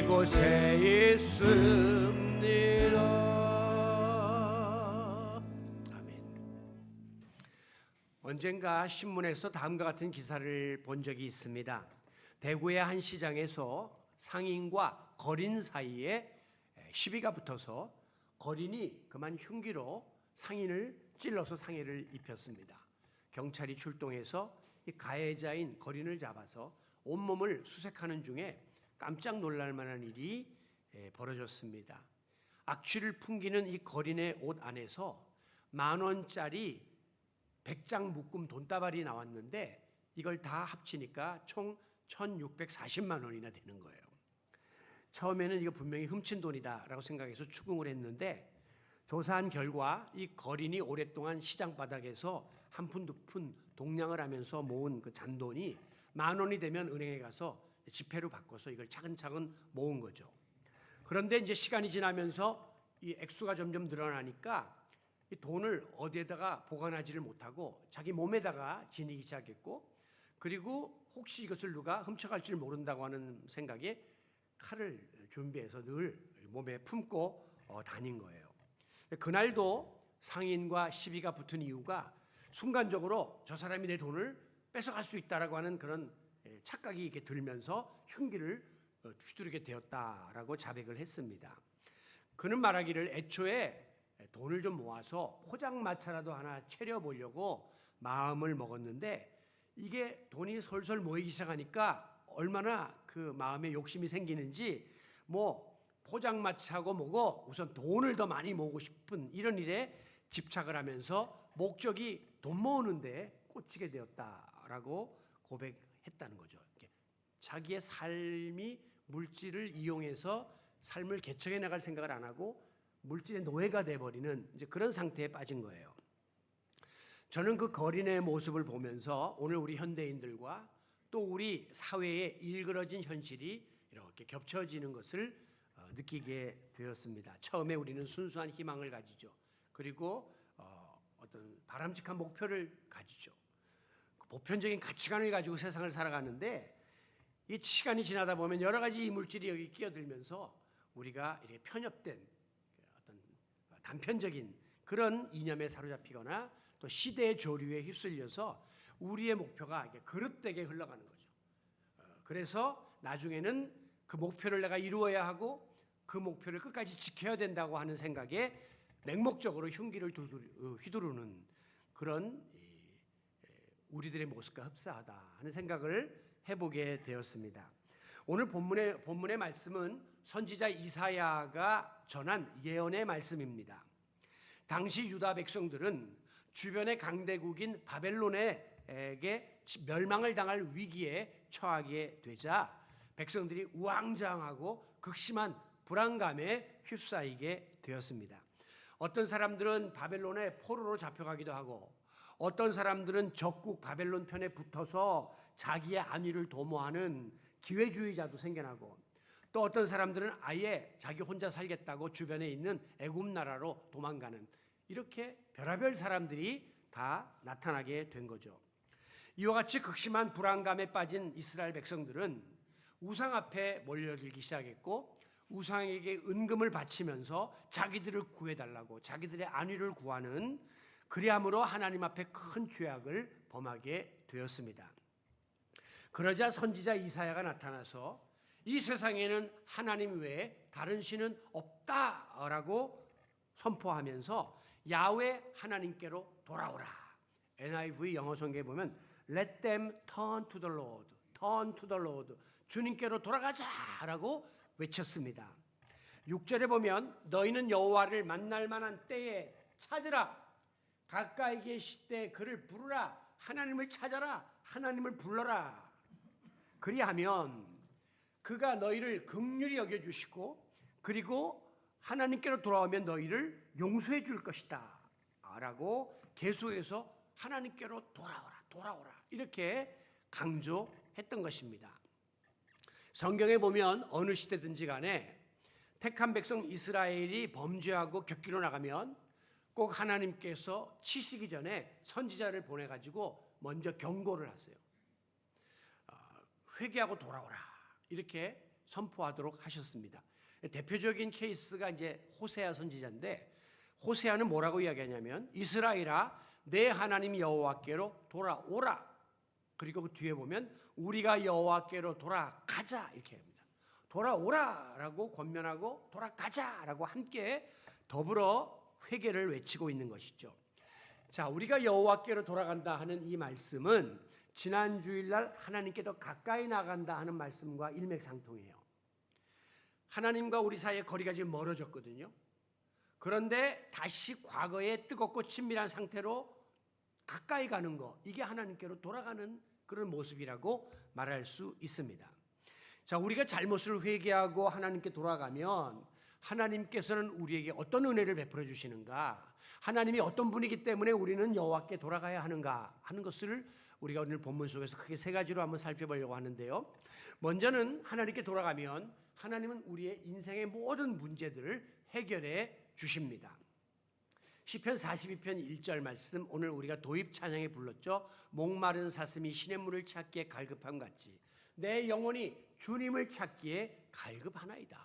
이곳에 있습니다. 아멘. 언젠가 신문에서 다음과 같은 기사를 본 적이 있습니다. 대구의 한 시장에서 상인과 거린 사이에 시비가 붙어서 거린이 그만 흉기로 상인을 찔러서 상해를 입혔습니다. 경찰이 출동해서 이 가해자인 거린을 잡아서 온몸을 수색하는 중에 깜짝 놀랄 만한 일이 벌어졌습니다. 악취를 풍기는 이 거린의 옷 안에서 10,000원짜리 100장 묶음 돈다발이 나왔는데 이걸 다 합치니까 총 1,640만 원이나 되는 거예요. 처음에는 이거 분명히 훔친 돈이다라고 생각해서 추궁을 했는데 조사한 결과 이 거린이 오랫동안 시장 바닥에서 한 푼 두 푼 동냥을 하면서 모은 그 잔돈이 10,000원이 되면 은행에 가서 지폐로 바꿔서 이걸 차근차근 모은 거죠. 그런데 이제 시간이 지나면서 이 액수가 점점 늘어나니까 이 돈을 어디에다가 보관하지를 못하고 자기 몸에다가 지니기 시작했고, 그리고 혹시 이것을 누가 훔쳐갈지를 모른다고 하는 생각에 칼을 준비해서 늘 몸에 품고 다닌 거예요. 그날도 상인과 시비가 붙은 이유가 순간적으로 저 사람이 내 돈을 뺏어갈 수 있다라고 하는 그런 착각이 이렇게 들면서 흉기를 휘두르게 되었다라고 자백을 했습니다. 그는 말하기를 애초에 돈을 좀 모아서 포장마차라도 하나 차려보려고 마음을 먹었는데 이게 돈이 솔솔 모이기 시작하니까 얼마나 그 마음에 욕심이 생기는지 뭐 포장마차하고 뭐고 우선 돈을 더 많이 모으고 싶은 이런 일에 집착을 하면서 목적이 돈 모으는데 꽂히게 되었다라고 고백했다는 거죠. 자기의 삶이 물질을 이용해서 삶을 개척해 나갈 생각을 안 하고 물질의 노예가 돼버리는 이제 그런 상태에 빠진 거예요. 저는 그 거린의 모습을 보면서 오늘 우리 현대인들과 또 우리 사회의 일그러진 현실이 이렇게 겹쳐지는 것을 느끼게 되었습니다. 처음에 우리는 순수한 희망을 가지죠. 그리고 어떤 바람직한 목표를 가지죠. 보편적인 가치관을 가지고 세상을 살아가는데 이 시간이 지나다 보면 여러 가지 물질이 여기 끼어들면서 우리가 이렇게 편협된 어떤 단편적인 그런 이념에 사로잡히거나 또 시대의 조류에 휩쓸려서 우리의 목표가 이렇게 그릇되게 흘러가는 거죠. 그래서 나중에는 그 목표를 내가 이루어야 하고 그 목표를 끝까지 지켜야 된다고 하는 생각에 맹목적으로 흉기를 휘두르는 그런 우리들의 모습과 흡사하다 하는 생각을 해보게 되었습니다. 오늘 본문의 말씀은 선지자 이사야가 전한 예언의 말씀입니다. 당시 유다 백성들은 주변의 강대국인 바벨론에게 멸망을 당할 위기에 처하게 되자 백성들이 우왕좌왕하고 극심한 불안감에 휩싸이게 되었습니다. 어떤 사람들은 바벨론의 포로로 잡혀가기도 하고 어떤 사람들은 적국 바벨론 편에 붙어서 자기의 안위를 도모하는 기회주의자도 생겨나고 또 어떤 사람들은 아예 자기 혼자 살겠다고 주변에 있는 애굽 나라로 도망가는 이렇게 별의별 사람들이 다 나타나게 된 거죠. 이와 같이 극심한 불안감에 빠진 이스라엘 백성들은 우상 앞에 몰려들기 시작했고 우상에게 은금을 바치면서 자기들을 구해달라고 자기들의 안위를 구하는 그리함으로 하나님 앞에 큰 죄악을 범하게 되었습니다. 그러자 선지자 이사야가 나타나서 이 세상에는 하나님 외에 다른 신은 없다라고 선포하면서 야훼 하나님께로 돌아오라. NIV 영어 성경에 보면 Let them turn to the Lord, turn to the Lord. 주님께로 돌아가자라고 외쳤습니다. 6절에 보면 너희는 여호와를 만날 만한 때에 찾으라. 가까이 계실 때 그를 부르라. 하나님을 찾아라. 하나님을 불러라. 그리하면 그가 너희를 긍휼히 여겨주시고 그리고 하나님께로 돌아오면 너희를 용서해 줄 것이다 라고 계속해서 하나님께로 돌아오라 이렇게 강조했던 것입니다. 성경에 보면 어느 시대든지 간에 택한 백성 이스라엘이 범죄하고 격기로 나가면 꼭 하나님께서 치시기 전에 선지자를 보내가지고 먼저 경고를 하세요. 회개하고 돌아오라 이렇게 선포하도록 하셨습니다. 대표적인 케이스가 이제 호세아 선지자인데, 호세아는 뭐라고 이야기하냐면 이스라엘아 내 하나님 여호와께로 돌아오라. 그리고 그 뒤에 보면 우리가 여호와께로 돌아가자 이렇게 합니다. 돌아오라라고 권면하고 돌아가자라고 함께 더불어 회개를 외치고 있는 것이죠. 자, 우리가 여호와께로 돌아간다 하는 이 말씀은 지난 주일날 하나님께 더 가까이 나간다 하는 말씀과 일맥상통해요. 하나님과 우리 사이의 거리가 지금 멀어졌거든요. 그런데 다시 과거의 뜨겁고 친밀한 상태로 가까이 가는 거, 이게 하나님께로 돌아가는 그런 모습이라고 말할 수 있습니다. 자, 우리가 잘못을 회개하고 하나님께 돌아가면 하나님께서는 우리에게 어떤 은혜를 베풀어 주시는가, 하나님이 어떤 분이기 때문에 우리는 여호와께 돌아가야 하는가 하는 것을 우리가 오늘 본문 속에서 크게 세 가지로 한번 살펴보려고 하는데요. 먼저는 하나님께 돌아가면 하나님은 우리의 인생의 모든 문제들을 해결해 주십니다. 시편 42편 1절 말씀, 오늘 우리가 도입 찬양에 불렀죠. 목마른 사슴이 시냇물을 찾기에 갈급함 같이 내 영혼이 주님을 찾기에 갈급하나이다.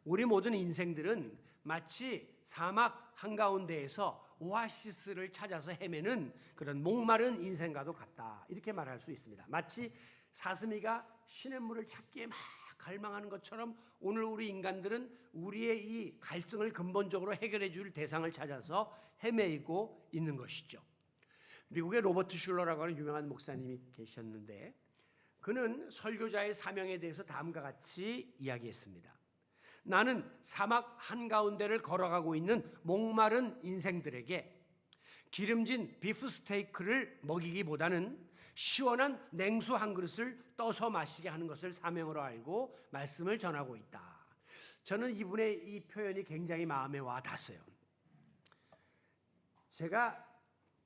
우리 모든 인생들은 마치 사막 한가운데에서 오아시스를 찾아서 헤매는 그런 목마른 인생과도 같다, 이렇게 말할 수 있습니다. 마치 사슴이가 시냇물을 찾기에 막 갈망하는 것처럼 오늘 우리 인간들은 우리의 이 갈증을 근본적으로 해결해 줄 대상을 찾아서 헤매이고 있는 것이죠. 미국의 로버트 슐러라고 하는 유명한 목사님이 계셨는데, 그는 설교자의 사명에 대해서 다음과 같이 이야기했습니다. 나는 사막 한가운데를 걸어가고 있는 목마른 인생들에게 기름진 비프 스테이크를 먹이기보다는 시원한 냉수 한 그릇을 떠서 마시게 하는 것을 사명으로 알고 말씀을 전하고 있다. 저는 이분의 이 표현이 굉장히 마음에 와 닿았어요. 제가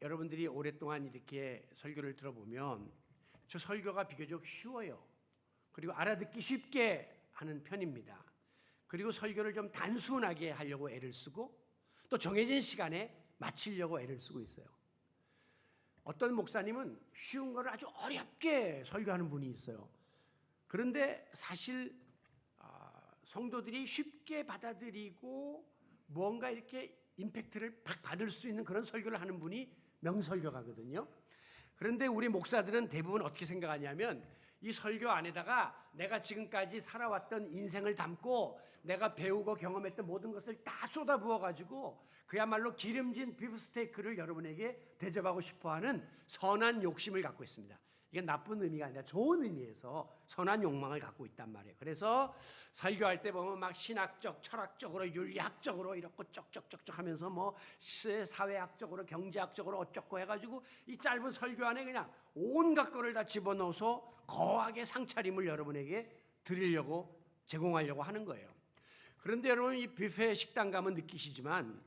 여러분들이 오랫동안 이렇게 설교를 들어보면 저 설교가 비교적 쉬워요. 그리고 알아듣기 쉽게 하는 편입니다. 그리고 설교를 좀 단순하게 하려고 애를 쓰고 또 정해진 시간에 마치려고 애를 쓰고 있어요. 어떤 목사님은 쉬운 걸 아주 어렵게 설교하는 분이 있어요. 그런데 사실 성도들이 쉽게 받아들이고 뭔가 이렇게 임팩트를 받을 수 있는 그런 설교를 하는 분이 명설교가거든요. 그런데 우리 목사들은 대부분 어떻게 생각하냐면 이 설교 안에다가 내가 지금까지 살아왔던 인생을 담고 내가 배우고 경험했던 모든 것을 다 쏟아부어가지고 그야말로 기름진 비프스테이크를 여러분에게 대접하고 싶어하는 선한 욕심을 갖고 있습니다. 이게 나쁜 의미가 아니라 좋은 의미에서 선한 욕망을 갖고 있단 말이에요. 그래서 설교할 때 보면 막 신학적, 철학적으로, 윤리학적으로 이렇게 쩍쩍쩍쩍 하면서 뭐 사회학적으로, 경제학적으로 어쩌고 해가지고 이 짧은 설교 안에 그냥 온갖 거를 다 집어넣어서 거하게 상차림을 여러분에게 드리려고, 제공하려고 하는 거예요. 그런데 여러분 이 뷔페 식당 가면 느끼시지만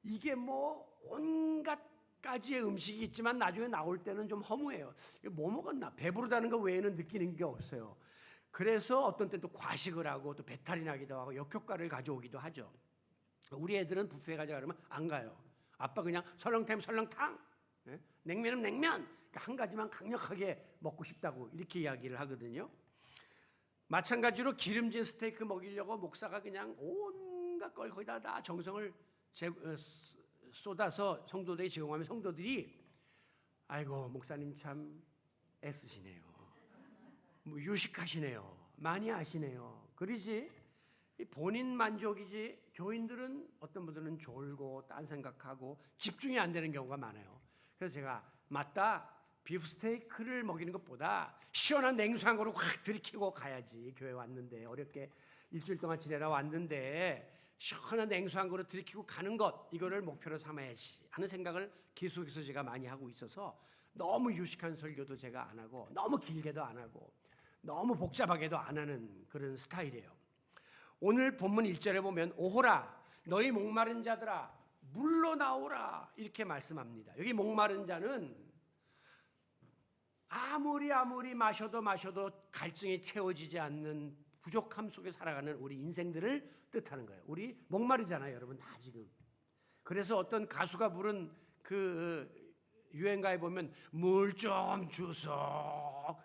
이게 뭐 온갖 가지의 음식이 있지만 나중에 나올 때는 좀 허무해요. 뭐 먹었나? 배부르다는 거 외에는 느끼는 게 없어요. 그래서 어떤 때는 또 과식을 하고 또 배탈이 나기도 하고 역효과를 가져오기도 하죠. 우리 애들은 뷔페 가자 그러면 안 가요. 아빠 그냥 설렁탕 설렁탕, 냉면은 냉면, 한 가지만 강력하게 먹고 싶다고 이렇게 이야기를 하거든요. 마찬가지로 기름진 스테이크 먹이려고 목사가 그냥 온갖 걸 거기다 다 정성을 쏟아서 성도들에게 제공하면 성도들이 아이고 목사님 참 애쓰시네요, 뭐 유식하시네요, 많이 아시네요, 그러지 본인 만족이지 교인들은 어떤 분들은 졸고 딴 생각하고 집중이 안 되는 경우가 많아요. 그래서 제가 맞다, 비프스테이크를 먹이는 것보다 시원한 냉수 한 그릇 확 들이키고 가야지. 교회 왔는데 어렵게 일주일 동안 지내다 왔는데 시원한 냉수 한 그릇 들이키고 가는 것, 이거를 목표로 삼아야지 하는 생각을 계속해서 제가 많이 하고 있어서 너무 유식한 설교도 제가 안 하고 너무 길게도 안 하고 너무 복잡하게도 안 하는 그런 스타일이에요. 오늘 본문 1절에 보면 오호라 너희 목마른 자들아 물로 나오라 이렇게 말씀합니다. 여기 목마른 자는 아무리 마셔도 갈증이 채워지지 않는 부족함 속에 살아가는 우리 인생들을 뜻하는 거예요. 우리 목마르잖아요, 여러분 다 지금. 그래서 어떤 가수가 부른 그 유행가에 보면 물 좀 주소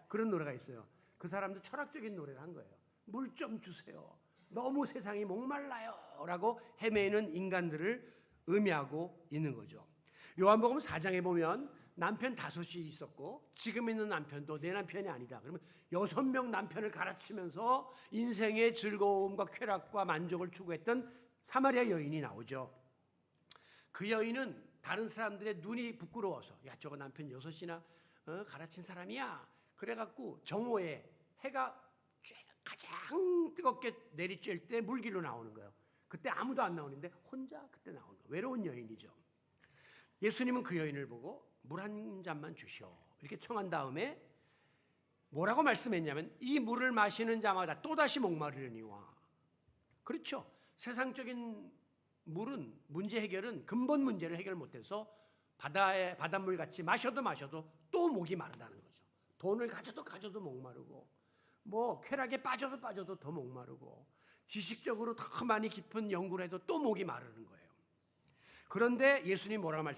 그런 노래가 있어요. 그 사람도 철학적인 노래를 한 거예요. 물 좀 주세요. 너무 세상이 목말라요. 라고 헤매는 인간들을 의미하고 있는 거죠. 요한복음 4장에 보면 남편 5이 있었고 지금 있는 남편도 내 남편이 아니다. 그러면 6명 남편을 갈아치면서 인생의 즐거움과 쾌락과 만족을 추구했던 사마리아 여인이 나오죠. 그 여인은 다른 사람들의 눈이 부끄러워서 야 저거 남편 6이나 갈아친 사람이야. 그래갖고 정오에 해가 가장 뜨겁게 내리쬐을 때 물길로 나오는 거예요. 그때 아무도 안 나오는데 혼자 그때 나오는 거예요. 외로운 여인이죠. 예수님은 그 여인을 보고 물 한 잔만 주시오 이렇게 청한 다음에 뭐라고 말씀했냐면 이 물을 마시는 자마다 또다시 목마르려니와. 그렇죠. 세상적인 물은 문제 해결은 근본 문제를 해결 못해서 바닷물 같이 마셔도 또 목이 마르다는 거죠. 돈을 가져도 목마르고 뭐 쾌락에 빠져도 더 목마르고 지식적으로 더 많이 깊은 연구를 해도 또 목이 마르는 거예요. 그런데 예수님이 뭐라고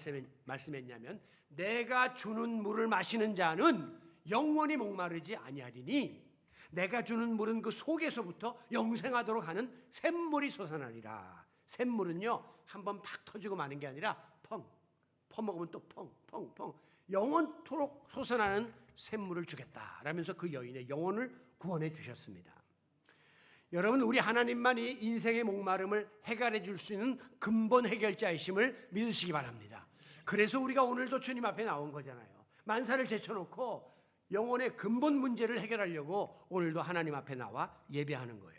말씀했냐면 내가 주는 물을 마시는 자는 영원히 목마르지 아니하리니 내가 주는 물은 그 속에서부터 영생하도록 하는 샘물이 솟아나리라. 샘물은요 한번 팍 터지고 마는 게 아니라 퍼먹으면 또 펑 영원토록 솟아나는 샘물을 주겠다라면서 그 여인의 영혼을 구원해 주셨습니다. 여러분 우리 하나님만이 인생의 목마름을 해결해 줄 수 있는 근본 해결자이심을 믿으시기 바랍니다. 그래서 우리가 오늘도 주님 앞에 나온 거잖아요. 만사를 제쳐놓고 영혼의 근본 문제를 해결하려고 오늘도 하나님 앞에 나와 예배하는 거예요.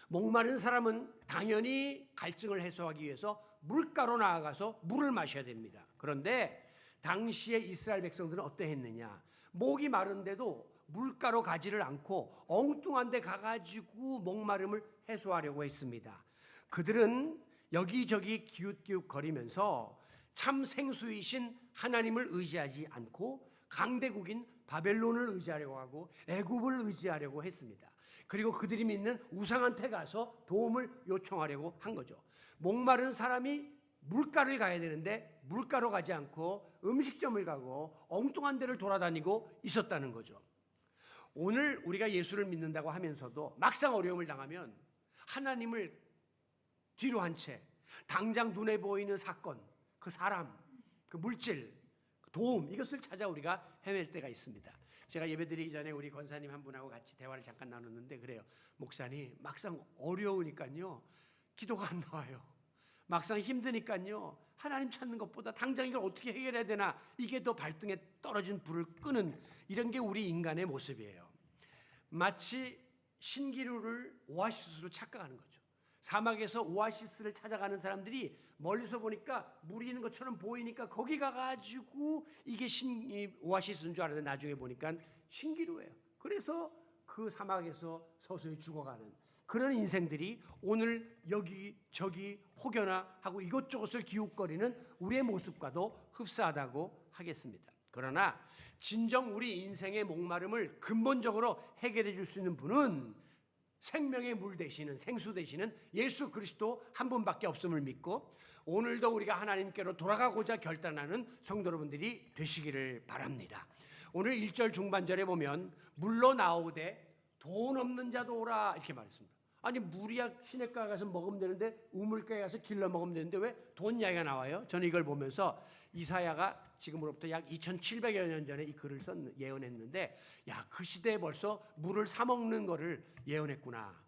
목마른 사람은 당연히 갈증을 해소하기 위해서 물가로 나아가서 물을 마셔야 됩니다. 그런데 당시에 이스라엘 백성들은 어떠했느냐? 목이 마른데도 물가로 가지를 않고 엉뚱한 데 가가지고 목마름을 해소하려고 했습니다. 그들은 여기저기 기웃기웃거리면서 참 생수이신 하나님을 의지하지 않고 강대국인 바벨론을 의지하려고 하고 애굽을 의지하려고 했습니다. 그리고 그들이 믿는 우상한테 가서 도움을 요청하려고 한 거죠. 목마른 사람이 물가를 가야 되는데 물가로 가지 않고 음식점을 가고 엉뚱한 데를 돌아다니고 있었다는 거죠. 오늘 우리가 예수를 믿는다고 하면서도 막상 어려움을 당하면 하나님을 뒤로 한 채 당장 눈에 보이는 사건, 그 사람, 그 물질, 그 도움 이것을 찾아 우리가 헤맬 때가 있습니다. 제가 예배드리기 전에 우리 권사님 한 분하고 같이 대화를 잠깐 나눴는데 그래요. 목사님 막상 어려우니까요 기도가 안 나와요. 막상 힘드니까요 하나님 찾는 것보다 당장 이걸 어떻게 해결해야 되나 이게 더 발등에 떨어진 불을 끄는 이런 게 우리 인간의 모습이에요. 마치 신기루를 오아시스로 착각하는 거죠. 사막에서 오아시스를 찾아가는 사람들이 멀리서 보니까 물이 있는 것처럼 보이니까 거기 가가지고 이게 오아시스인 줄 알았는데 나중에 보니까 신기루예요. 그래서 그 사막에서 서서히 죽어가는 그런 인생들이 오늘 여기저기 혹여나 하고 이것저것을 기웃거리는 우리의 모습과도 흡사하다고 하겠습니다. 그러나 진정 우리 인생의 목마름을 근본적으로 해결해 줄 수 있는 분은 생명의 물 되시는 생수 되시는 예수 그리스도 한 분밖에 없음을 믿고 오늘도 우리가 하나님께로 돌아가고자 결단하는 성도 여러분들이 되시기를 바랍니다. 오늘 1절 중반절에 보면 물로 나오되 돈 없는 자도 오라 이렇게 말했습니다. 아니 물이야 시냇가에 가서 먹으면 되는데 우물가에 가서 길러 먹으면 되는데 왜 돈 이야기가 나와요? 저는 이걸 보면서 이사야가 지금으로부터 약 2700여 년 전에 이 글을 예언했는데 야, 그 시대에 벌써 물을 사 먹는 거를 예언했구나.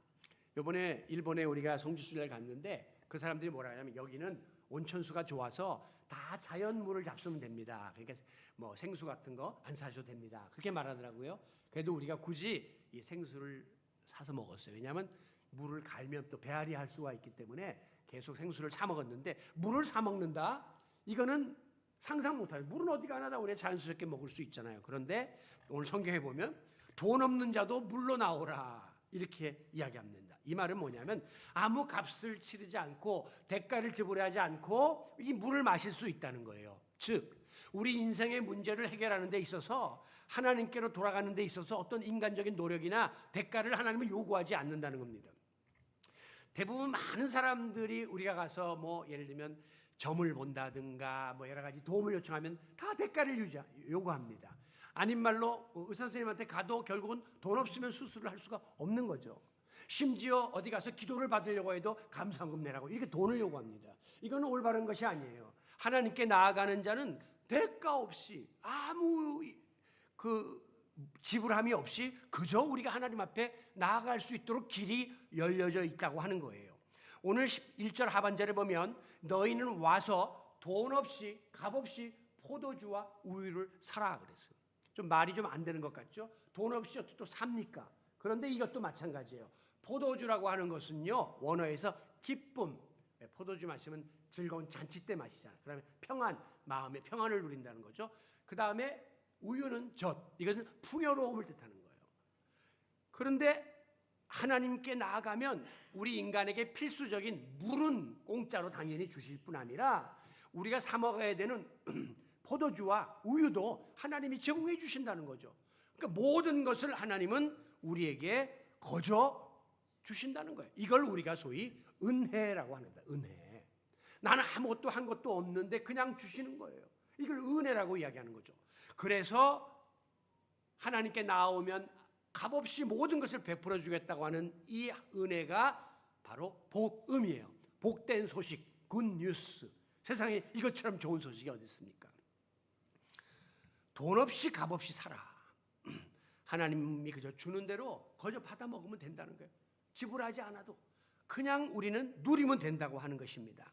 이번에 일본에 우리가 성지순례를 갔는데 그 사람들이 뭐라 하냐면 여기는 온천수가 좋아서 다 자연물을 잡수면 됩니다. 그러니까 뭐 생수 같은 거 안 사셔도 됩니다. 그렇게 말하더라고요. 그래도 우리가 굳이 이 생수를 사서 먹었어요. 왜냐하면 물을 갈면 또 배앓이 할 수가 있기 때문에 계속 생수를 사 먹었는데 물을 사 먹는다? 이거는 상상 못해요. 물은 어디 가나 다 우리가 자연스럽게 먹을 수 있잖아요. 그런데 오늘 성경에 보면 돈 없는 자도 물로 나오라 이렇게 이야기합니다. 이 말은 뭐냐면 아무 값을 치르지 않고 대가를 지불하지 않고 이 물을 마실 수 있다는 거예요. 즉 우리 인생의 문제를 해결하는 데 있어서 하나님께로 돌아가는 데 있어서 어떤 인간적인 노력이나 대가를 하나님은 요구하지 않는다는 겁니다. 대부분 많은 사람들이 우리가 가서 뭐 예를 들면 점을 본다든가 뭐 여러 가지 도움을 요청하면 다 대가를 요구합니다. 아닌 말로 의사 선생님한테 가도 결국은 돈 없으면 수술을 할 수가 없는 거죠. 심지어 어디 가서 기도를 받으려고 해도 감사금 내라고 이렇게 돈을 요구합니다. 이거는 올바른 것이 아니에요. 하나님께 나아가는 자는 대가 없이 아무 지불함이 없이 그저 우리가 하나님 앞에 나아갈 수 있도록 길이 열려져 있다고 하는 거예요. 오늘 1절 하반절에 보면 너희는 와서 돈 없이 값 없이 포도주와 우유를 사라 그랬어요. 좀 말이 좀 안 되는 것 같죠? 돈 없이 어떻게 또 삽니까? 그런데 이것도 마찬가지예요. 포도주라고 하는 것은요, 원어에서 기쁨, 포도주 마시면 즐거운 잔치 때 마시잖아요. 그다음에 평안, 마음의 평안을 누린다는 거죠. 그 다음에 우유는 젖, 이것은 풍요로움을 뜻하는 거예요. 그런데 하나님께 나아가면 우리 인간에게 필수적인 물은 공짜로 당연히 주실 뿐 아니라 우리가 사 먹어야 되는 포도주와 우유도 하나님이 제공해 주신다는 거죠. 그러니까 모든 것을 하나님은 우리에게 거저 주신다는 거예요. 이걸 우리가 소위 은혜라고 하는다. 은혜. 나는 아무것도 한 것도 없는데 그냥 주시는 거예요. 이걸 은혜라고 이야기하는 거죠. 그래서 하나님께 나오면 값없이 모든 것을 베풀어 주겠다고 하는 이 은혜가 바로 복음이에요. 복된 소식, 굿뉴스. 세상에 이것처럼 좋은 소식이 어디 있습니까? 돈 없이 값 없이 살아. 하나님이 그저 주는 대로 거저 받아 먹으면 된다는 거예요. 지불하지 않아도 그냥 우리는 누리면 된다고 하는 것입니다.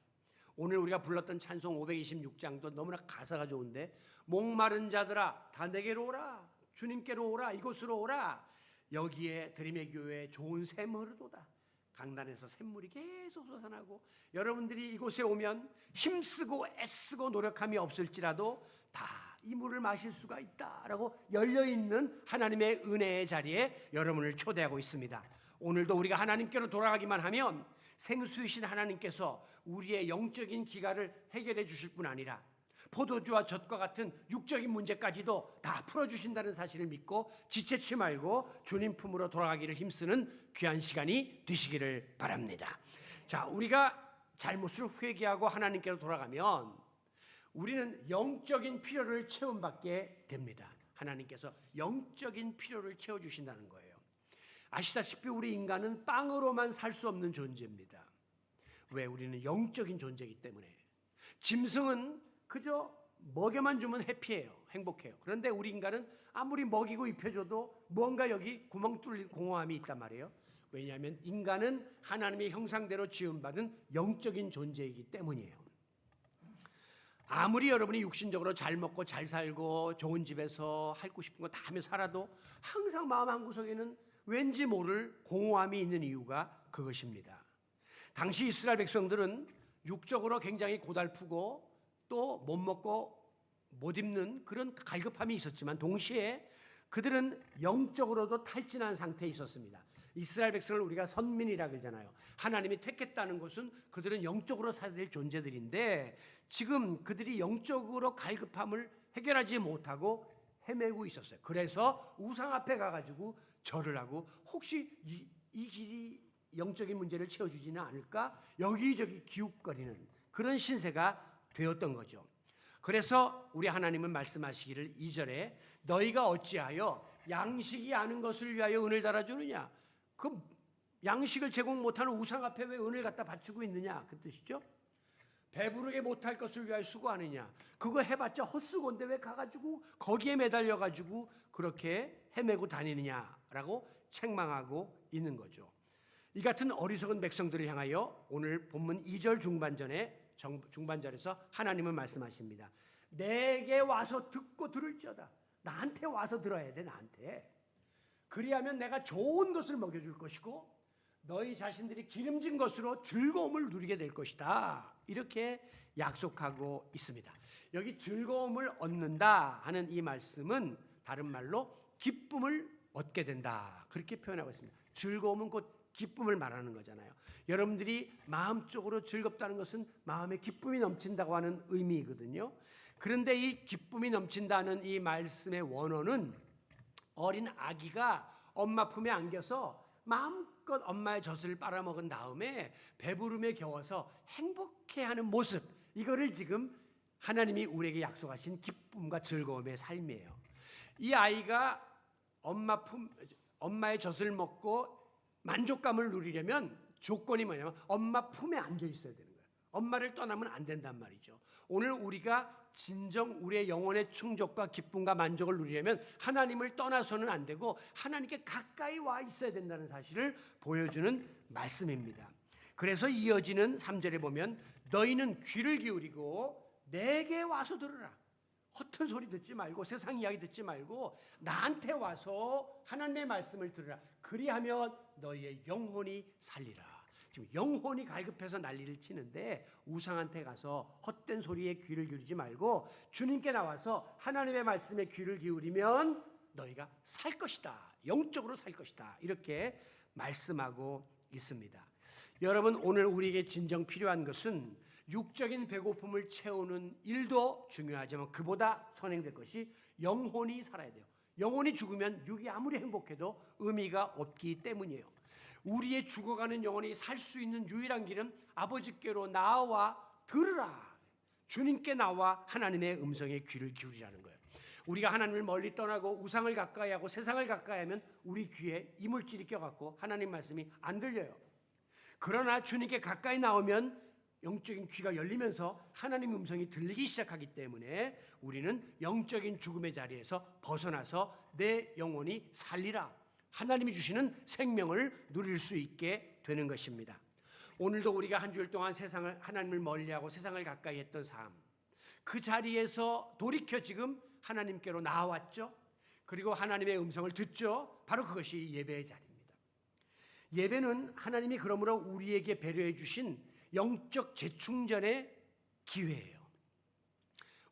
오늘 우리가 불렀던 찬송 526장도 너무나 가사가 좋은데 목마른 자들아 다 내게로 오라 주님께로 오라 이곳으로 오라 여기에 드림의 교회에 좋은 샘 흐르도다. 강단에서 샘물이 계속 솟아나고 여러분들이 이곳에 오면 힘쓰고 애쓰고 노력함이 없을지라도 다 이 물을 마실 수가 있다라고 열려있는 하나님의 은혜의 자리에 여러분을 초대하고 있습니다. 오늘도 우리가 하나님께로 돌아가기만 하면 생수이신 하나님께서 우리의 영적인 기갈을 해결해 주실 뿐 아니라 포도주와 젖과 같은 육적인 문제까지도 다 풀어주신다는 사실을 믿고 지체치 말고 주님 품으로 돌아가기를 힘쓰는 귀한 시간이 되시기를 바랍니다. 자, 우리가 잘못을 회개하고 하나님께로 돌아가면 우리는 영적인 필요를 채움받게 됩니다. 하나님께서 영적인 필요를 채워주신다는 거예요. 아시다시피 우리 인간은 빵으로만 살 수 없는 존재입니다. 왜? 우리는 영적인 존재이기 때문에. 짐승은 그저 먹여만 주면 해피해요. 행복해요. 그런데 우리 인간은 아무리 먹이고 입혀줘도 뭔가 여기 구멍 뚫린 공허함이 있단 말이에요. 왜냐하면 인간은 하나님의 형상대로 지음받은 영적인 존재이기 때문이에요. 아무리 여러분이 육신적으로 잘 먹고 잘 살고 좋은 집에서 하고 싶은 거 다 하며 살아도 항상 마음 한구석에는 왠지 모를 공허함이 있는 이유가 그것입니다. 당시 이스라엘 백성들은 육적으로 굉장히 고달프고 또 못 먹고 못 입는 그런 갈급함이 있었지만 동시에 그들은 영적으로도 탈진한 상태에 있었습니다. 이스라엘 백성을 우리가 선민이라 그러잖아요. 하나님이 택했다는 것은 그들은 영적으로 살아야 될 존재들인데 지금 그들이 영적으로 갈급함을 해결하지 못하고 헤매고 있었어요. 그래서 우상 앞에 가가지고 절을 하고 혹시 이 길이 영적인 문제를 채워주지는 않을까 여기저기 기웃거리는 그런 신세가 되었던 거죠. 그래서 우리 하나님은 말씀하시기를 2절에 너희가 어찌하여 양식이 아는 것을 위하여 은을 달아주느냐. 그 양식을 제공 못하는 우상 앞에 왜 은을 갖다 바치고 있느냐 그 뜻이죠. 배부르게 못할 것을 위하여 수고하느냐. 그거 해봤자 헛수고인데 왜 가가지고 거기에 매달려가지고 그렇게 헤매고 다니느냐라고 책망하고 있는 거죠. 이 같은 어리석은 백성들을 향하여 오늘 본문 2절 중반절에서 하나님은 말씀하십니다. 내게 와서 듣고 들을지어다. 나한테 와서 들어야 돼. 나한테. 그리하면 내가 좋은 것을 먹여줄 것이고 너희 자신들이 기름진 것으로 즐거움을 누리게 될 것이다. 이렇게 약속하고 있습니다. 여기 즐거움을 얻는다 하는 이 말씀은 다른 말로 기쁨을 얻게 된다. 그렇게 표현하고 있습니다. 즐거움은 곧 기쁨을 말하는 거잖아요. 여러분들이 마음적으로 즐겁다는 것은 마음에 기쁨이 넘친다고 하는 의미거든요. 그런데 이 기쁨이 넘친다는 이 말씀의 원어는 어린 아기가 엄마 품에 안겨서 마음껏 엄마의 젖을 빨아먹은 다음에 배부름에 겨워서 행복해하는 모습, 이거를 지금 하나님이 우리에게 약속하신 기쁨과 즐거움의 삶이에요. 이 아이가 엄마의 젖을 먹고 만족감을 누리려면 조건이 뭐냐면 엄마 품에 안겨 있어야 되는 거예요. 엄마를 떠나면 안 된단 말이죠. 오늘 우리가 진정 우리의 영혼의 충족과 기쁨과 만족을 누리려면 하나님을 떠나서는 안 되고 하나님께 가까이 와 있어야 된다는 사실을 보여주는 말씀입니다. 그래서 이어지는 3절에 보면 너희는 귀를 기울이고 내게 와서 들으라. 허튼 소리 듣지 말고 세상 이야기 듣지 말고 나한테 와서 하나님의 말씀을 들으라. 그리하면 너희의 영혼이 살리라. 지금 영혼이 갈급해서 난리를 치는데 우상한테 가서 헛된 소리에 귀를 기울이지 말고 주님께 나와서 하나님의 말씀에 귀를 기울이면 너희가 살 것이다. 영적으로 살 것이다. 이렇게 말씀하고 있습니다. 여러분, 오늘 우리에게 진정 필요한 것은 육적인 배고픔을 채우는 일도 중요하지만 그보다 선행될 것이 영혼이 살아야 돼요. 영혼이 죽으면 육이 아무리 행복해도 의미가 없기 때문이에요. 우리의 죽어가는 영혼이 살 수 있는 유일한 길은 아버지께로 나와 들으라. 주님께 나와 하나님의 음성에 귀를 기울이라는 거예요. 우리가 하나님을 멀리 떠나고 우상을 가까이하고 세상을 가까이하면 우리 귀에 이물질이 껴갖고 하나님 말씀이 안 들려요. 그러나 주님께 가까이 나오면 영적인 귀가 열리면서 하나님 음성이 들리기 시작하기 때문에 우리는 영적인 죽음의 자리에서 벗어나서 내 영혼이 살리라. 하나님이 주시는 생명을 누릴 수 있게 되는 것입니다. 오늘도 우리가 한 주일 동안 세상을 하나님을 멀리하고 세상을 가까이 했던 삶, 그 자리에서 돌이켜 지금 하나님께로 나왔죠. 그리고 하나님의 음성을 듣죠. 바로 그것이 예배의 자리입니다. 예배는 하나님이 그러므로 우리에게 배려해 주신 영적 재충전의 기회예요.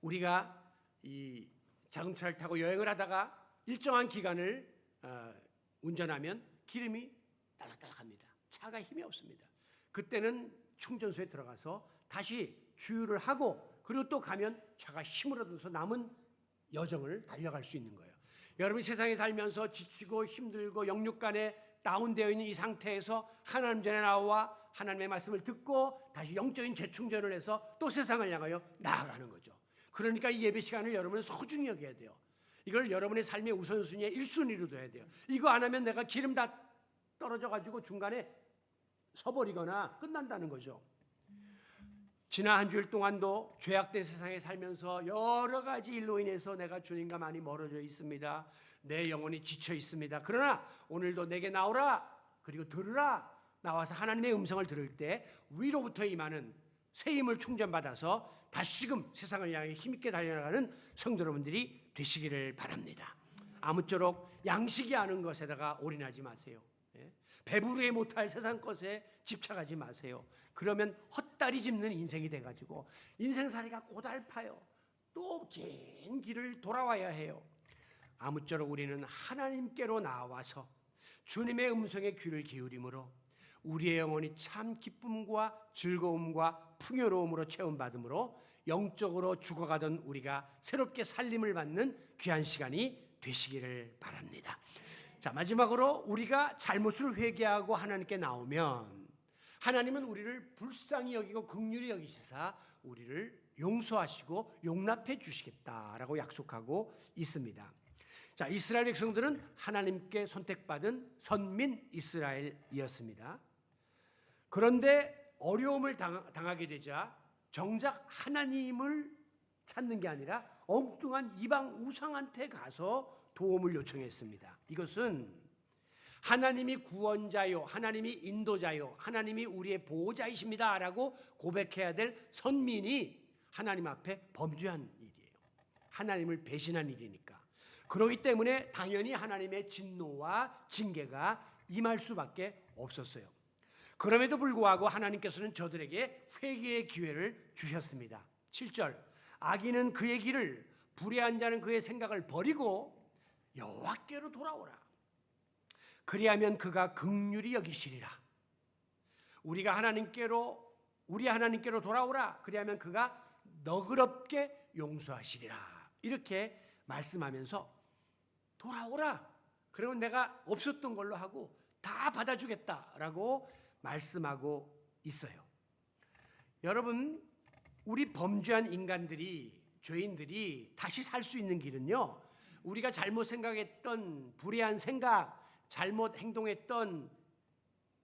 우리가 이 자동차를 타고 여행을 하다가 일정한 기간을 운전하면 기름이 딸락딸락합니다. 차가 힘이 없습니다. 그때는 충전소에 들어가서 다시 주유를 하고 그리고 또 가면 차가 힘을 얻어서 남은 여정을 달려갈 수 있는 거예요. 여러분이 세상에 살면서 지치고 힘들고 영육간에 다운되어 있는 이 상태에서 하나님 전에 나와 하나님의 말씀을 듣고 다시 영적인 재충전을 해서 또 세상을 향하여 나아가는 거죠. 그러니까 이 예배 시간을 여러분은 소중히 여겨야 돼요. 이걸 여러분의 삶의 우선순위의 1순위로 둬야 돼요. 이거 안 하면 내가 기름 다 떨어져 가지고 중간에 서버리거나 끝난다는 거죠. 지난 한 주일 동안도 죄악된 세상에 살면서 여러 가지 일로 인해서 내가 주님과 많이 멀어져 있습니다. 내 영혼이 지쳐 있습니다. 그러나 오늘도 내게 나오라. 그리고 들으라. 나와서 하나님의 음성을 들을 때 위로부터 임하는 새 힘을 충전받아서 다시금 세상을 향해 힘있게 달려나가는 성도 여러분들이 되시기를 바랍니다. 아무쪼록 양식이 아는 것에다가 올인하지 마세요. 배부르게 못할 세상 것에 집착하지 마세요. 그러면 헛다리 짚는 인생이 돼가지고 인생살이가 고달파요. 또 긴 길을 돌아와야 해요. 아무쪼록 우리는 하나님께로 나와서 주님의 음성에 귀를 기울임으로 우리의 영혼이 참 기쁨과 즐거움과 풍요로움으로 채움받음으로 영적으로 죽어가던 우리가 새롭게 살림을 받는 귀한 시간이 되시기를 바랍니다. 자, 마지막으로 우리가 잘못을 회개하고 하나님께 나오면 하나님은 우리를 불쌍히 여기고 긍휼히 여기시사 우리를 용서하시고 용납해 주시겠다라고 약속하고 있습니다. 자, 이스라엘 백성들은 하나님께 선택받은 선민 이스라엘이었습니다. 그런데 어려움을 당하게 되자 정작 하나님을 찾는 게 아니라 엉뚱한 이방 우상한테 가서 도움을 요청했습니다. 이것은 하나님이 구원자요, 하나님이 인도자요, 하나님이 우리의 보호자이십니다 라고 고백해야 될 선민이 하나님 앞에 범죄한 일이에요. 하나님을 배신한 일이니까. 그렇기 때문에 당연히 하나님의 진노와 징계가 임할 수밖에 없었어요. 그럼에도 불구하고 하나님께서는 저들에게 회개의 기회를 주셨습니다. 7절, 악인은 그의 길을, 불의한 자는 그의 생각을 버리고 여호와께로 돌아오라. 그리하면 그가 긍휼히 여기시리라. 우리 하나님께로 돌아오라. 그리하면 그가 너그럽게 용서하시리라. 이렇게 말씀하면서 돌아오라. 그러면 내가 없었던 걸로 하고 다 받아주겠다라고 말씀하고 있어요. 여러분, 우리 범죄한 인간들이, 죄인들이 다시 살 수 있는 길은요, 우리가 잘못 생각했던 불의한 생각, 잘못 행동했던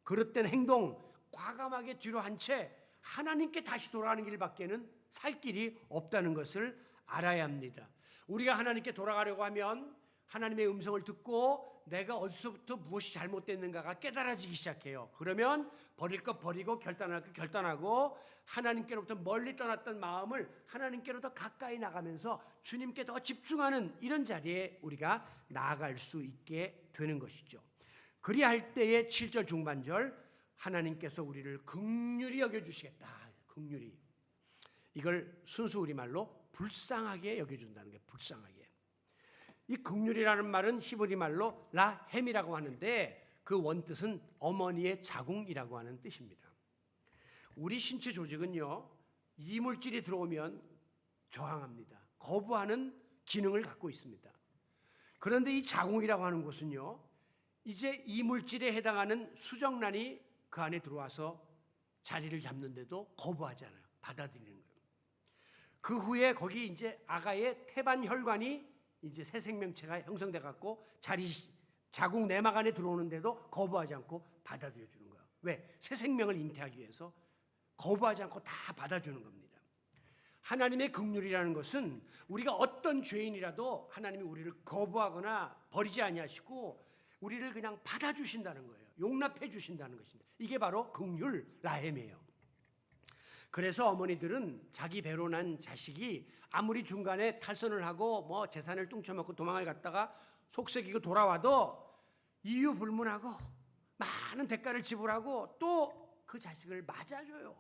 그릇된 행동 과감하게 뒤로 한 채 하나님께 다시 돌아가는 길밖에는 살 길이 없다는 것을 알아야 합니다. 우리가 하나님께 돌아가려고 하면 하나님의 음성을 듣고 내가 어디서부터 무엇이 잘못됐는가가 깨달아지기 시작해요. 그러면 버릴 것 버리고 결단할 것 결단하고 하나님께로부터 멀리 떠났던 마음을 하나님께로 더 가까이 나가면서 주님께 더 집중하는 이런 자리에 우리가 나아갈 수 있게 되는 것이죠. 그리할 때의 7절 중반절 하나님께서 우리를 긍휼히 여겨주시겠다. 긍휼히. 이걸 순수 우리말로 불쌍하게 여겨준다는 게 불쌍하게. 이 긍휼이라는 말은 히브리 말로 라햄이라고 하는데 그 원뜻은 어머니의 자궁이라고 하는 뜻입니다. 우리 신체 조직은요, 이물질이 들어오면 저항합니다. 거부하는 기능을 갖고 있습니다. 그런데 이 자궁이라고 하는 곳은요, 이제 이물질에 해당하는 수정란이 그 안에 들어와서 자리를 잡는데도 거부하지 않아요. 받아들이는 거예요. 그 후에 거기 이제 아가의 태반 혈관이 이제 새 생명체가 형성돼 갖고 자궁 내막 안에 들어오는데도 거부하지 않고 받아들여 주는 거예요. 왜? 새 생명을 잉태하기 위해서 거부하지 않고 다 받아주는 겁니다. 하나님의 긍휼이라는 것은 우리가 어떤 죄인이라도 하나님이 우리를 거부하거나 버리지 아니하시고 우리를 그냥 받아주신다는 거예요. 용납해 주신다는 것입니다. 이게 바로 긍휼 라햄이에요. 그래서 어머니들은 자기 배로 난 자식이 아무리 중간에 탈선을 하고 뭐 재산을 뚱쳐먹고 도망을 갔다가 속썩이고 돌아와도 이유 불문하고 많은 대가를 지불하고 또 그 자식을 맞아줘요.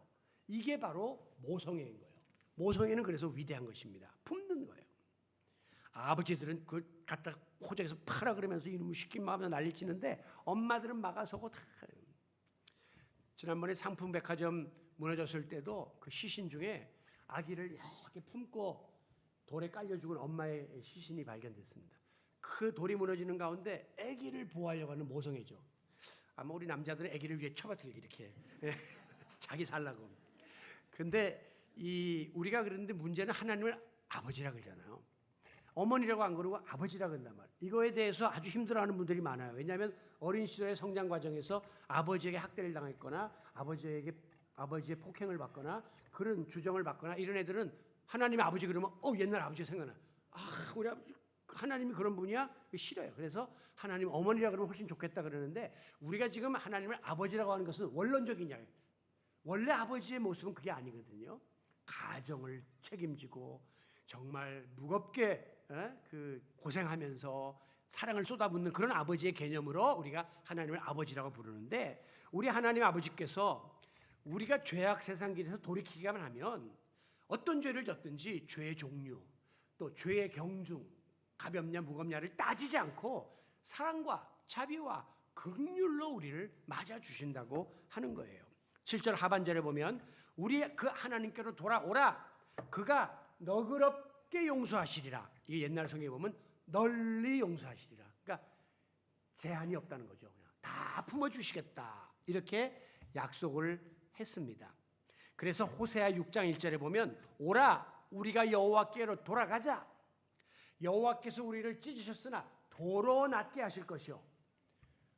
이게 바로 모성애인 거예요. 모성애는 그래서 위대한 것입니다. 품는 거예요. 아버지들은 그걸 갖다 호적에서 팔아 그러면서 이놈을 시킨 마음에 난리치는데 엄마들은 막아서고 다. 지난번에 상품백화점 무너졌을 때도 그 시신 중에 아기를 이렇게 품고 돌에 깔려 죽은 엄마의 시신이 발견됐습니다. 그 돌이 무너지는 가운데 아기를 보호하려고 하는 모성애죠. 아마 우리 남자들은 아기를 위해 처박히게 이렇게 자기 살라고. 근데 우리가 그러는데 문제는 하나님을 아버지라 그러잖아요. 어머니라고 안 그러고 아버지라 그런단 말이에요. 이거에 대해서 아주 힘들어하는 분들이 많아요. 왜냐하면 어린 시절의 성장 과정에서 아버지에게 학대를 당했거나 아버지의 폭행을 받거나 그런 주정을 받거나 이런 애들은 하나님의 아버지 그러면 옛날 아버지가 생각나. 우리 아버지 하나님이 그런 분이야? 싫어요. 그래서 하나님 어머니라 그러면 훨씬 좋겠다 그러는데 우리가 지금 하나님을 아버지라고 하는 것은 원론적인 이야기예요. 원래 아버지의 모습은 그게 아니거든요. 가정을 책임지고 정말 무겁게 고생하면서 사랑을 쏟아붓는 그런 아버지의 개념으로 우리가 하나님을 아버지라고 부르는데 우리 하나님 아버지께서 우리가 죄악 세상 길에서 돌이키기만 하면 어떤 죄를 졌든지 죄의 종류 또 죄의 경중 가볍냐 무겁냐를 따지지 않고 사랑과 자비와 긍휼로 우리를 맞아주신다고 하는 거예요. 7절 하반절에 보면 우리 그 하나님께로 돌아오라 그가 너그럽게 용서하시리라. 이게 옛날 성경에 보면 널리 용서하시리라. 그러니까 제한이 없다는 거죠. 그냥 다 품어주시겠다 이렇게 약속을 했습니다. 그래서 호세아 6장 1절에 보면 오라 우리가 여호와께로 돌아가자. 여호와께서 우리를 찢으셨으나 도로 낫게 하실 것이요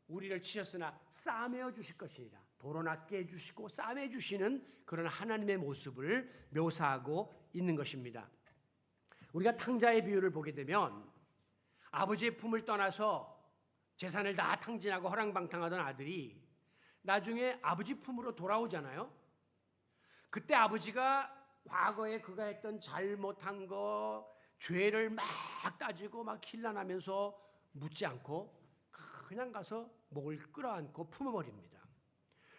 우리를 치셨으나 싸매어 주실 것이니라. 도로 낫게 해주시고 싸매 주시는 그런 하나님의 모습을 묘사하고 있는 것입니다. 우리가 탕자의 비유를 보게 되면 아버지의 품을 떠나서 재산을 다 탕진하고 허랑방탕하던 아들이 나중에 아버지 품으로 돌아오잖아요. 그때 아버지가 과거에 그가 했던 잘못한 거 죄를 막 따지고 막 힐난하면서 묻지 않고 그냥 가서 목을 끌어안고 품어버립니다.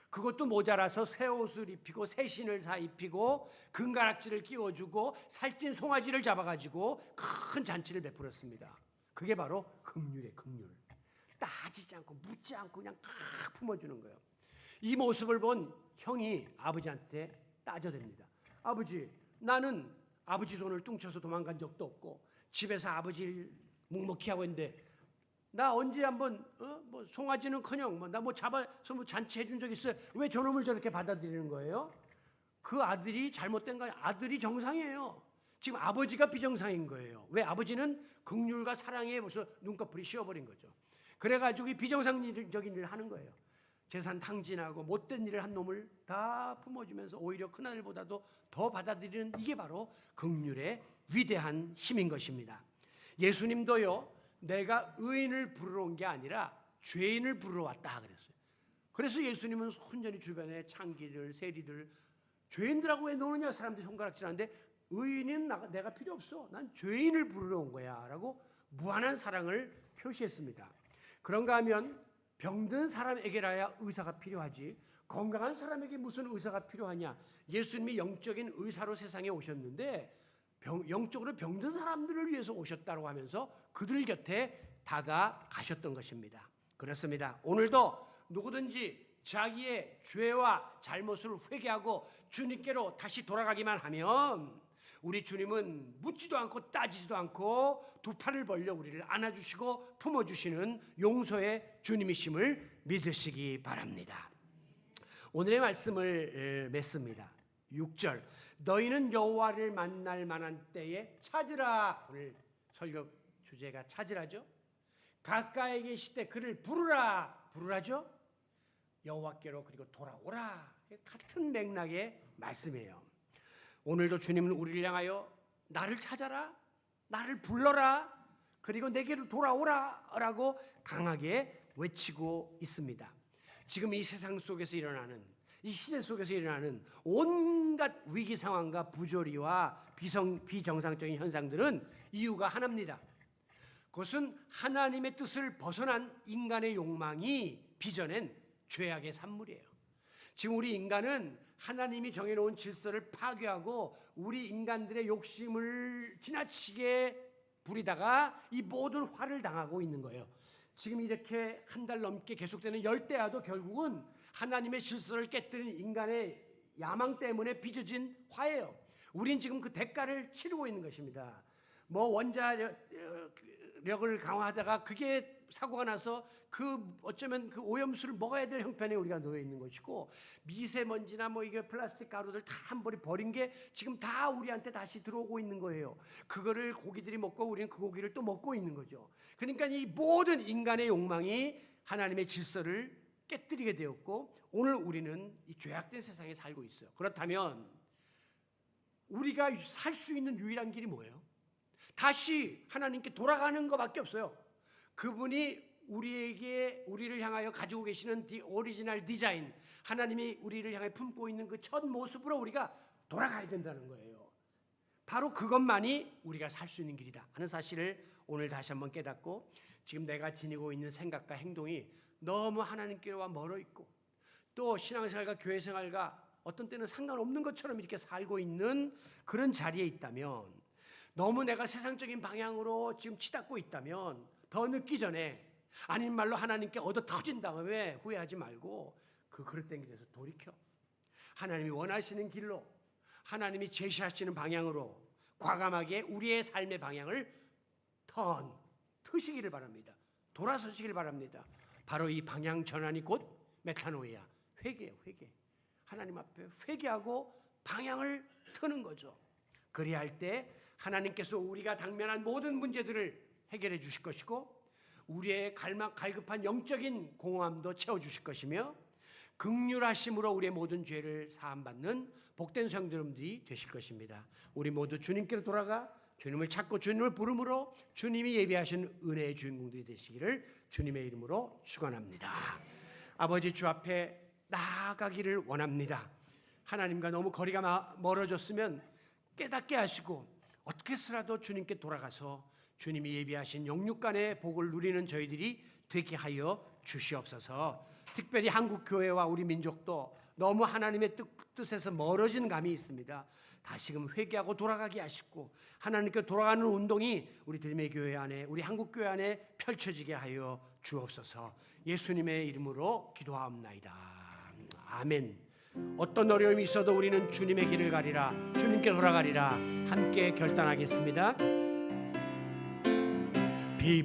그것도 모자라서 새 옷을 입히고 새 신을 사 입히고 금가락지를 끼워주고 살찐 송아지를 잡아가지고 큰 잔치를 베풀었습니다. 그게 바로 긍휼의 긍휼. 따지지 않고 묻지 않고 그냥 막 품어주는 거예요. 이 모습을 본 형이 아버지한테 따져댑니다. 아버지, 나는 아버지 돈을 뚱쳐서 도망간 적도 없고 집에서 아버지를 묵묵히 하고 있는데 나 언제 한번 뭐 송아지는커녕 나 뭐 잡아서 뭐 잔치 해준 적 있어요? 왜 저놈을 저렇게 받아들이는 거예요? 그 아들이 잘못된 거예요. 아들이 정상이에요. 지금 아버지가 비정상인 거예요. 왜? 아버지는 긍휼과 사랑에 벌써 눈꺼풀이 씌어버린 거죠. 그래가지고 이 비정상적인 일을 하는 거예요. 재산 탕진하고 못된 일을 한 놈을 다 품어주면서 오히려 큰아들보다도 더 받아들이는, 이게 바로 긍휼의 위대한 힘인 것입니다. 예수님도요, 내가 의인을 부르러 온 게 아니라 죄인을 부르러 왔다 그랬어요. 그래서 예수님은 순전히 주변에 창기들, 세리들, 죄인들하고 왜 노느냐 사람들이 손가락질하는데, 의인은 내가 필요 없어, 난 죄인을 부르러 온 거야 라고 무한한 사랑을 표시했습니다. 그런가 하면 병든 사람에게라야 의사가 필요하지 건강한 사람에게 무슨 의사가 필요하냐. 예수님이 영적인 의사로 세상에 오셨는데 영적으로 병든 사람들을 위해서 오셨다고 하면서 그들 곁에 다가가셨던 것입니다. 그렇습니다. 오늘도 누구든지 자기의 죄와 잘못을 회개하고 주님께로 다시 돌아가기만 하면 우리 주님은 묻지도 않고 따지지도 않고 두 팔을 벌려 우리를 안아주시고 품어주시는 용서의 주님이심을 믿으시기 바랍니다. 오늘의 말씀을 맺습니다. 6절, 너희는 여호와를 만날 만한 때에 찾으라. 오늘 설교 주제가 찾으라죠. 가까이 계실 때 그를 부르라. 부르라죠. 여호와께로 그리고 돌아오라. 같은 맥락의 말씀이에요. 오늘도 주님은 우리를 향하여 나를 찾아라, 나를 불러라, 그리고 내게로 돌아오라 라고 강하게 외치고 있습니다. 지금 이 세상 속에서 일어나는, 이 시대 속에서 일어나는 온갖 위기 상황과 부조리와 비정상적인 현상들은 이유가 하나입니다. 그것은 하나님의 뜻을 벗어난 인간의 욕망이 빚어낸 죄악의 산물이에요. 지금 우리 인간은 하나님이 정해놓은 질서를 파괴하고 우리 인간들의 욕심을 지나치게 부리다가 이 모든 화를 당하고 있는 거예요. 지금 이렇게 한 달 넘게 계속되는 열대야도 결국은 하나님의 질서를 깨뜨린 인간의 야망 때문에 빚어진 화예요. 우린 지금 그 대가를 치르고 있는 것입니다. 원자력을 강화하다가 그게 사고가 나서 어쩌면 그 오염수를 먹어야 될 형편에 우리가 놓여 있는 것이고, 미세먼지나 이게 플라스틱 가루들 다 한 번에 버린 게 지금 다 우리한테 다시 들어오고 있는 거예요. 그거를 고기들이 먹고 우리는 그 고기를 또 먹고 있는 거죠. 그러니까 이 모든 인간의 욕망이 하나님의 질서를 깨뜨리게 되었고, 오늘 우리는 이 죄악된 세상에 살고 있어요. 그렇다면 우리가 살 수 있는 유일한 길이 뭐예요? 다시 하나님께 돌아가는 것밖에 없어요. 그분이 우리를 향하여 가지고 계시는 오리지널 디자인, 하나님이 우리를 향해 품고 있는 그 첫 모습으로 우리가 돌아가야 된다는 거예요. 바로 그것만이 우리가 살 수 있는 길이다 하는 사실을 오늘 다시 한번 깨닫고, 지금 내가 지니고 있는 생각과 행동이 너무 하나님께와 멀어 있고 또 신앙생활과 교회생활과 어떤 때는 상관없는 것처럼 이렇게 살고 있는 그런 자리에 있다면, 너무 내가 세상적인 방향으로 지금 치닫고 있다면 더 늦기 전에, 아닌 말로 하나님께 얻어 터진 다음에 후회하지 말고 그 그릇된 길에서 돌이켜 하나님이 원하시는 길로, 하나님이 제시하시는 방향으로 과감하게 우리의 삶의 방향을 트시기를 바랍니다. 돌아서시길 바랍니다. 바로 이 방향 전환이 곧 메타노이아, 회개예요. 회개. 하나님 앞에 회개하고 방향을 트는 거죠. 그리할 때 하나님께서 우리가 당면한 모든 문제들을 해결해 주실 것이고, 우리의 갈급한 영적인 공허함도 채워주실 것이며, 긍휼하심으로 우리의 모든 죄를 사함받는 복된 성도님들이 되실 것입니다. 우리 모두 주님께로 돌아가 주님을 찾고 주님을 부름으로 주님이 예비하신 은혜의 주인공들이 되시기를 주님의 이름으로 축원합니다. 아버지, 주 앞에 나아가기를 원합니다. 하나님과 너무 거리가 멀어졌으면 깨닫게 하시고 어떻게 해서라도 주님께 돌아가서 주님이 예비하신 영육간의 복을 누리는 저희들이 되게 하여 주시옵소서. 특별히 한국교회와 우리 민족도 너무 하나님의 뜻에서 멀어진 감이 있습니다. 다시금 회개하고 돌아가게 하시고 하나님께 돌아가는 운동이 우리 드림의 교회 안에, 우리 한국교회 안에 펼쳐지게 하여 주옵소서. 예수님의 이름으로 기도하옵나이다. 아멘. 어떤 어려움이 있어도 우리는 주님의 길을 가리라, 주님께 돌아가리라 함께 결단하겠습니다. 비바